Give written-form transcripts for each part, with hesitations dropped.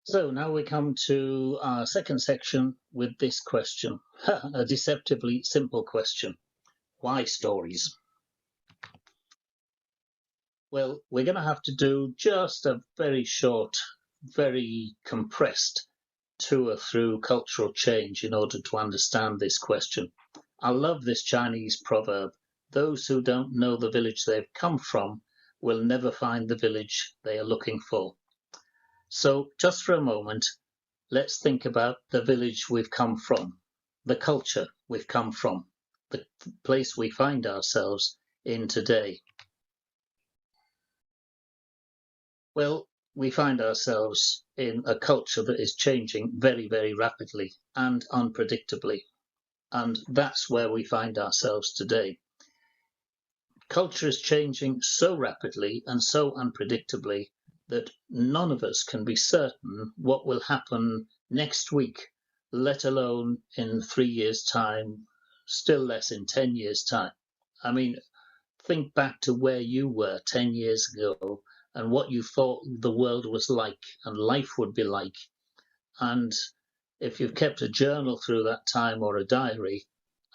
So now we come to our second section with this question, a deceptively simple question. Why stories? Well, we're going to have to do just a very short, very compressed tour through cultural change in order to understand this question. I love this Chinese proverb: those who don't know the village they've come from will never find the village they are looking for. So just for a moment, let's think about the village we've come from, the culture we've come from, the place we find ourselves in today. Well, we find ourselves in a culture that is changing very, very rapidly and unpredictably. And that's where we find ourselves today. Culture is changing so rapidly and so unpredictably that none of us can be certain what will happen next week, let alone in 3 years' time, still less in 10 years' time. I mean, think back to where you were 10 years ago and what you thought the world was like and life would be like. And if you've kept a journal through that time or a diary,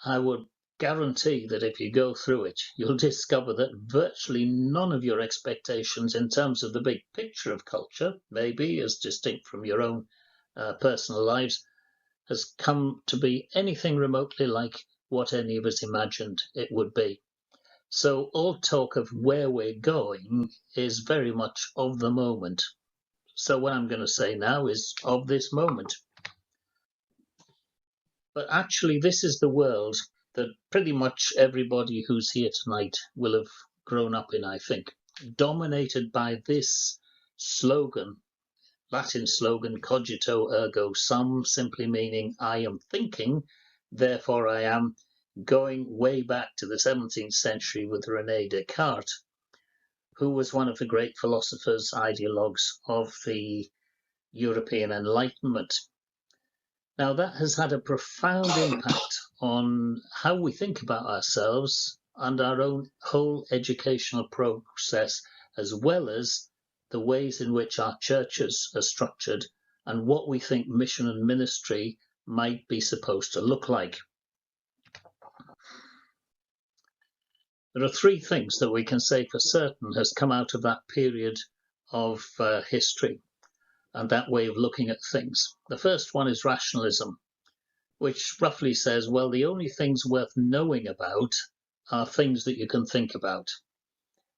I would guarantee that if you go through it, you'll discover that virtually none of your expectations in terms of the big picture of culture, maybe as distinct from your own personal lives, has come to be anything remotely like what any of us imagined it would be. So all talk of where we're going is very much of the moment. So what I'm going to say now is of this moment. But actually, this is the world that pretty much everybody who's here tonight will have grown up in, I think, dominated by this slogan, Latin slogan, cogito ergo sum, simply meaning I am thinking, therefore I am, going way back to the 17th century with Rene Descartes, who was one of the great philosophers, ideologues of the European Enlightenment. Now, that has had a profound impact on how we think about ourselves and our own whole educational process, as well as the ways in which our churches are structured and what we think mission and ministry might be supposed to look like. There are three things that we can say for certain has come out of that period of history and that way of looking at things. The first one is rationalism, which roughly says, well, the only things worth knowing about are things that you can think about,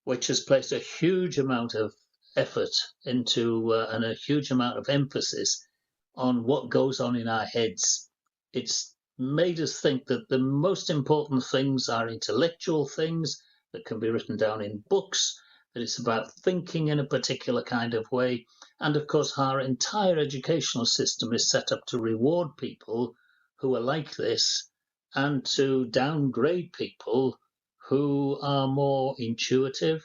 which has placed a huge amount of effort into and a huge amount of emphasis on what goes on in our heads. It's made us think that the most important things are intellectual things that can be written down in books, that it's about thinking in a particular kind of way. And of course, our entire educational system is set up to reward people who are like this and to downgrade people who are more intuitive,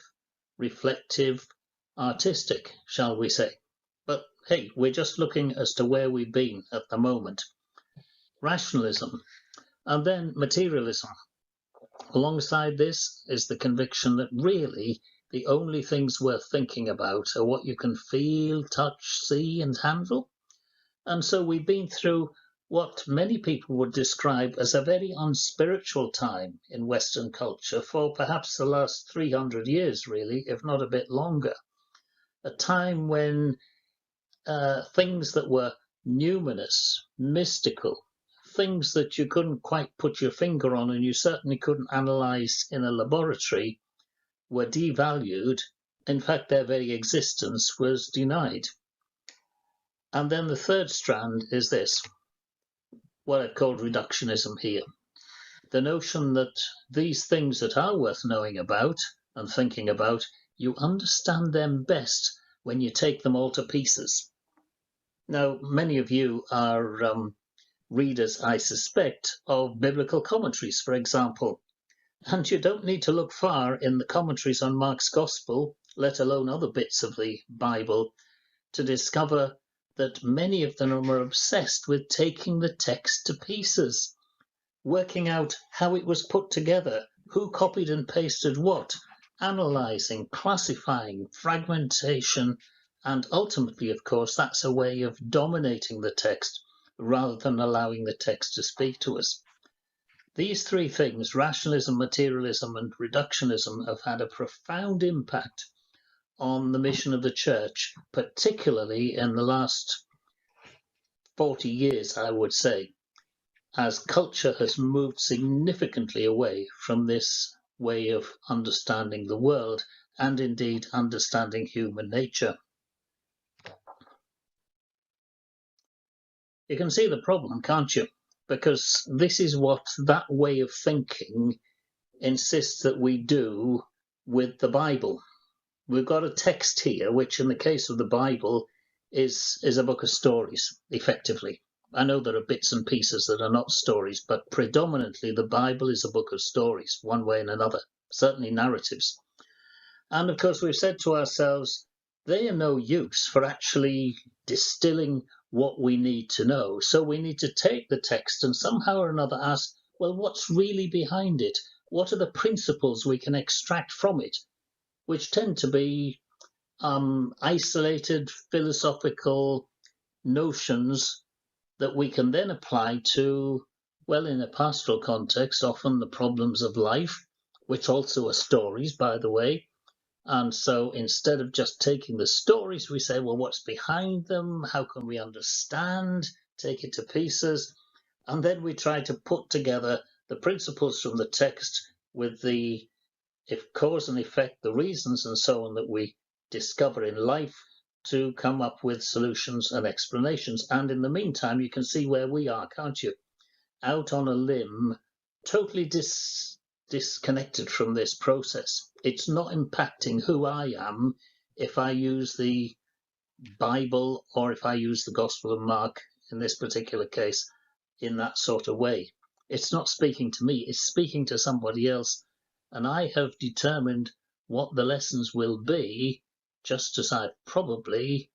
reflective, artistic, shall we say. But hey, we're just looking as to where we've been at the moment. Rationalism, and then materialism. Alongside this is the conviction that really the only things worth thinking about are what you can feel, touch, see, and handle. And so we've been through what many people would describe as a very unspiritual time in Western culture for perhaps the last 300 years, really, if not a bit longer. A time when things that were numinous, mystical, things that you couldn't quite put your finger on and you certainly couldn't analyze in a laboratory were devalued. In fact, their very existence was denied. And then the third strand is this, what I've called reductionism here. The notion that these things that are worth knowing about and thinking about, you understand them best when you take them all to pieces. Now, many of you are readers, I suspect, of biblical commentaries, for example. And you don't need to look far in the commentaries on Mark's Gospel, let alone other bits of the Bible, to discover that many of them are obsessed with taking the text to pieces, working out how it was put together, who copied and pasted what, analyzing, classifying, fragmentation, And ultimately, of course, that's a way of dominating the text rather than allowing the text to speak to us. These three things, rationalism, materialism, and reductionism, have had a profound impact on the mission of the church, particularly in the last 40 years, I would say, as culture has moved significantly away from this way of understanding the world and indeed understanding human nature. You can see the problem, can't you? Because this is what that way of thinking insists that we do with the Bible. We've got a text here, which in the case of the Bible is a book of stories, effectively. I know there are bits and pieces that are not stories, but predominantly the Bible is a book of stories, one way and another, certainly narratives. And of course, we've said to ourselves, they are no use for actually distilling what we need to know. So we need to take the text and somehow or another ask, well, what's really behind it? What are the principles we can extract from it? Which tend to be isolated philosophical notions that we can then apply to, well, in a pastoral context, often the problems of life, which also are stories, by the way. And so instead of just taking the stories, we say, well, what's behind them? How can we understand? Take it to pieces. And then we try to put together the principles from the text with the cause and effect, the reasons and so on that we discover in life to come up with solutions and explanations. And in the meantime, you can see where we are, can't you? Out on a limb, totally disconnected from this process. It's not impacting who I am if I use the Bible or if I use the Gospel of Mark in this particular case in that sort of way. It's not speaking to me, it's speaking to somebody else. And I have determined what the lessons will be, just as I've probably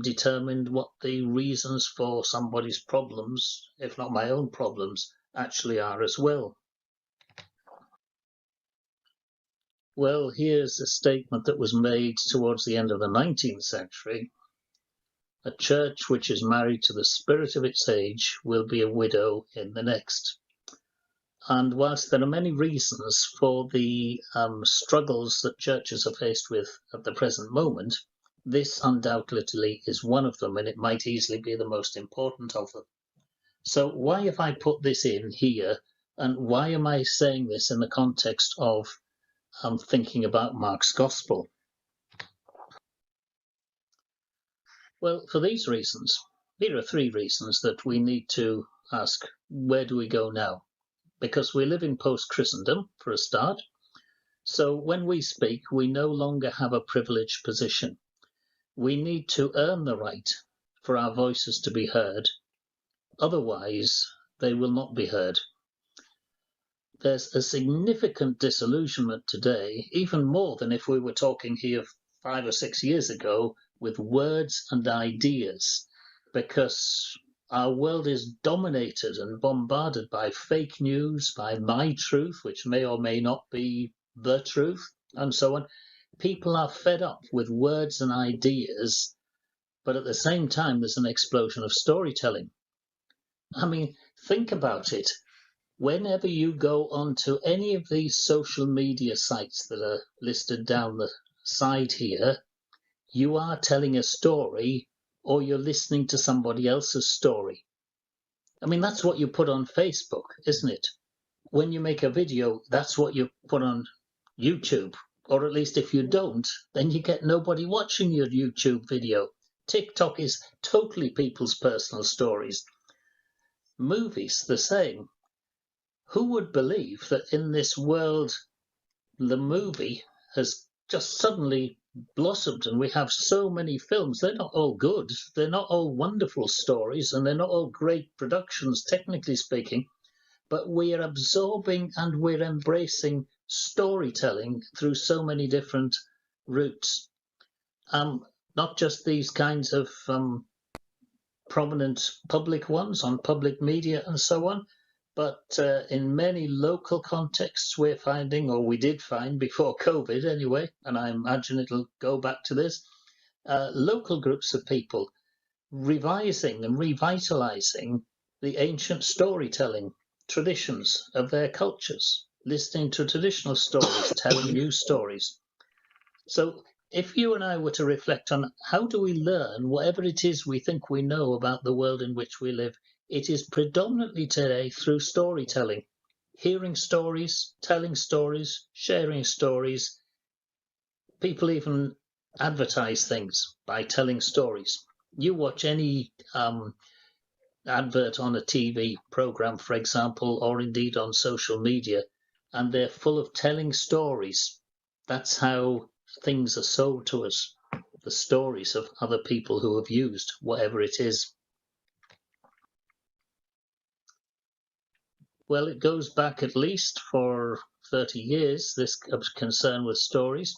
determined what the reasons for somebody's problems, if not my own problems, actually are as well. Well, here's a statement that was made towards the end of the 19th century. A church which is married to the spirit of its age will be a widow in the next. And whilst there are many reasons for the struggles that churches are faced with at the present moment, this undoubtedly is one of them, and it might easily be the most important of them. So why have I put this in here, and why am I saying this in the context of thinking about Mark's Gospel? Well, for these reasons, here are three reasons that we need to ask, where do we go now? Because we live in post-Christendom, for a start. So when we speak, we no longer have a privileged position. We need to earn the right for our voices to be heard. Otherwise, they will not be heard. There's a significant disillusionment today, even more than if we were talking here 5 or 6 years ago, with words and ideas, because our world is dominated and bombarded by fake news, by my truth, which may or may not be the truth, and so on. People are fed up with words and ideas, but at the same time, there's an explosion of storytelling. I mean, think about it. Whenever you go onto any of these social media sites that are listed down the side here, you are telling a story or you're listening to somebody else's story. I mean, that's what you put on Facebook, isn't it? When you make a video, that's what you put on YouTube. Or at least if you don't, then you get nobody watching your YouTube video. TikTok is totally people's personal stories. Movies, the same. Who would believe that in this world, the movie has just suddenly blossomed and we have so many films? They're not all good, they're not all wonderful stories, and they're not all great productions, technically speaking, but we are absorbing and we're embracing storytelling through so many different routes. Not just these kinds of prominent public ones on public media and so on, but in many local contexts we're finding, or we did find before COVID anyway, and I imagine it'll go back to this, local groups of people revising and revitalizing the ancient storytelling traditions of their cultures, listening to traditional stories, telling new stories. So if you and I were to reflect on how do we learn whatever it is we think we know about the world in which we live, it is predominantly today through storytelling, hearing stories, telling stories, sharing stories. People even advertise things by telling stories. You watch any advert on a TV program, for example, or indeed on social media, and they're full of telling stories. That's how things are sold to us, the stories of other people who have used whatever it is. Well, it goes back at least for 30 years, this concern with stories.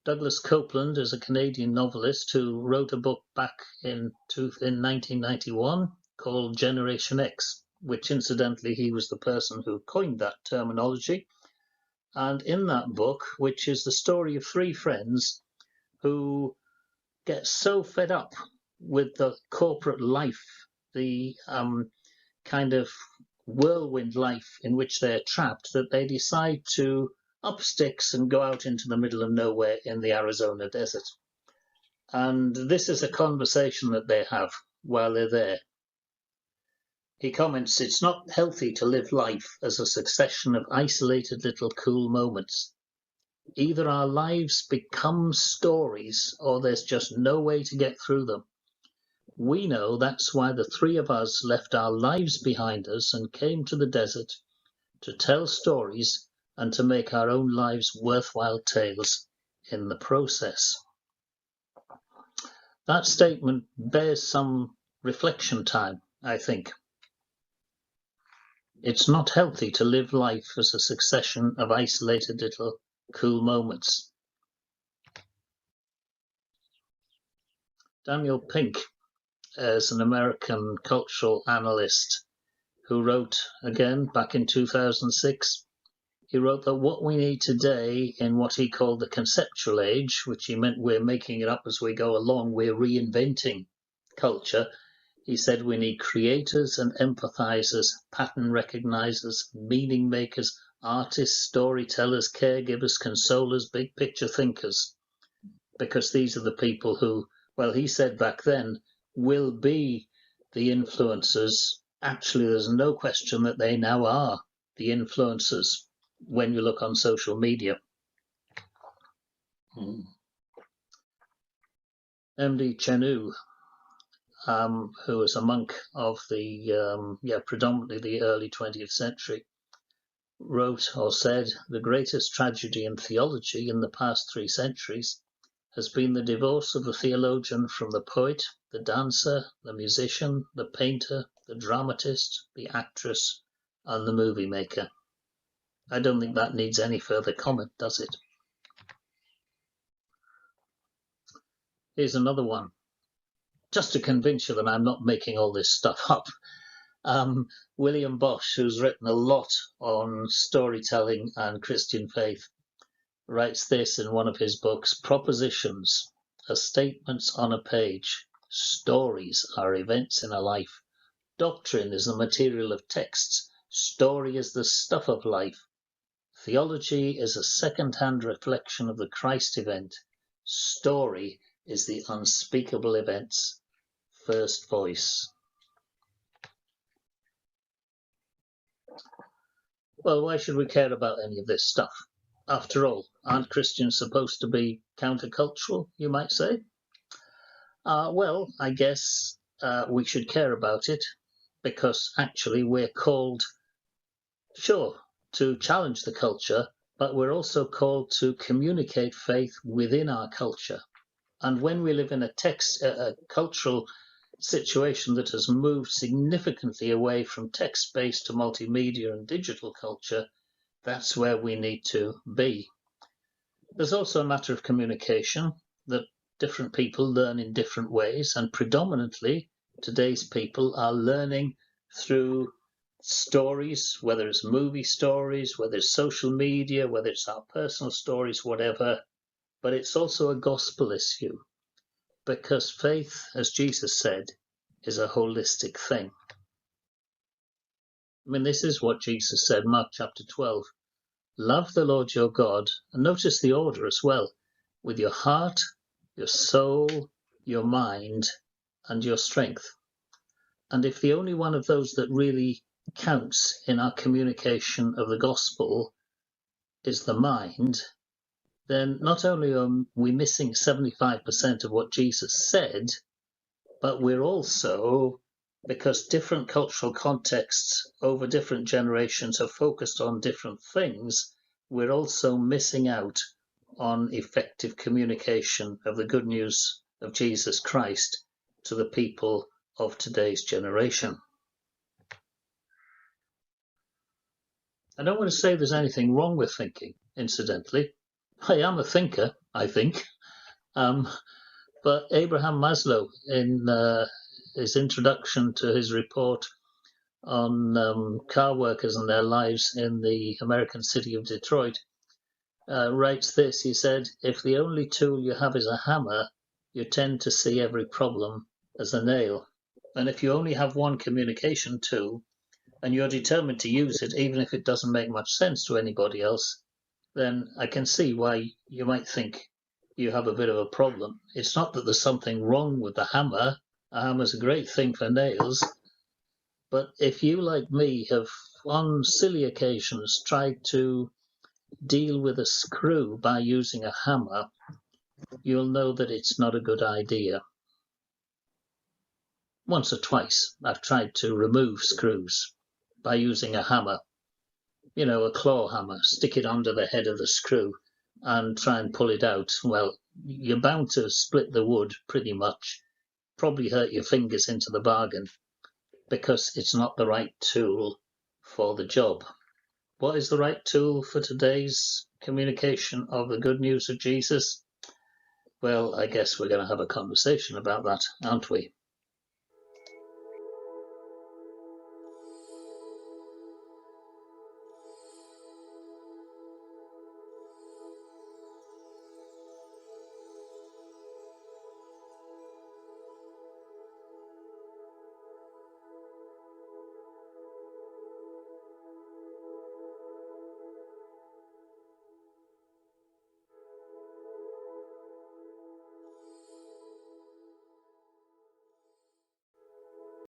Douglas Copeland is a Canadian novelist who wrote a book back in 1991 called Generation X, which incidentally he was the person who coined that terminology. And in that book, which is the story of three friends who get so fed up with the corporate life, the kind of whirlwind life in which they're trapped, that they decide to up sticks and go out into the middle of nowhere in the Arizona desert. And this is a conversation that they have while they're there. He comments, "It's not healthy to live life as a succession of isolated little cool moments. Either our lives become stories or there's just no way to get through them. We know that's why the three of us left our lives behind us and came to the desert to tell stories and to make our own lives worthwhile tales in the process." That statement bears some reflection time, I think. It's not healthy to live life as a succession of isolated little cool moments. Daniel Pink is an American cultural analyst who wrote, again, back in 2006, he wrote that what we need today in what he called the conceptual age, which he meant we're making it up as we go along, we're reinventing culture. He said we need creators and empathizers, pattern recognizers, meaning makers, artists, storytellers, caregivers, consolers, big picture thinkers, because these are the people who, well, he said back then, will be the influencers. Actually, there's no question that they now are the influencers when you look on social media. M.D. Chenu, who was a monk of the predominantly the early 20th century, wrote or said, "The greatest tragedy in theology in the past 3 centuries has been the divorce of the theologian from the poet, the dancer, the musician, the painter, the dramatist, the actress, and the movie maker." I don't think that needs any further comment, does it? Here's another one, just to convince you that I'm not making all this stuff up. William Bosch, who's written a lot on storytelling and Christian faith, writes this in one of his books: "Propositions are statements on a page. Stories are events in a life. Doctrine is the material of texts. Story is the stuff of life. Theology is a second-hand reflection of the Christ event. Story is the unspeakable event's first voice." Well, why should we care about any of this stuff? After all, aren't Christians supposed to be countercultural, you might say? Well, I guess we should care about it because actually we're called, sure, to challenge the culture, but we're also called to communicate faith within our culture. And when we live in a cultural situation that has moved significantly away from text-based to multimedia and digital culture, that's where we need to be. There's also a matter of communication, that different people learn in different ways, and predominantly today's people are learning through stories, whether it's movie stories, whether it's social media, whether it's our personal stories, whatever. But it's also a gospel issue. Because faith, as Jesus said, is a holistic thing. I mean, this is what Jesus said, Mark chapter 12. Love the Lord your God, and notice the order as well, with your heart, your soul, your mind, and your strength. And if the only one of those that really counts in our communication of the gospel is the mind, then not only are we missing 75% of what Jesus said, but we're also, because different cultural contexts over different generations have focused on different things, we're also missing out on effective communication of the good news of Jesus Christ to the people of today's generation. I don't want to say there's anything wrong with thinking, incidentally. I am a thinker, I think. But Abraham Maslow, in his introduction to his report on car workers and their lives in the American city of Detroit, writes this. He said, if the only tool you have is a hammer, you tend to see every problem as a nail. And if you only have one communication tool, and you're determined to use it, even if it doesn't make much sense to anybody else, then I can see why you might think you have a bit of a problem. It's not that there's something wrong with the hammer. A hammer's a great thing for nails. But if you, like me, have on silly occasions tried to deal with a screw by using a hammer, you'll know that it's not a good idea. Once or twice, I've tried to remove screws by using a hammer, you know, a claw hammer, stick it under the head of the screw and try and pull it out. Well, you're bound to split the wood pretty much, probably hurt your fingers into the bargain, because it's not the right tool for the job. What is the right tool for today's communication of the good news of Jesus? Well, I guess we're going to have a conversation about that, aren't we?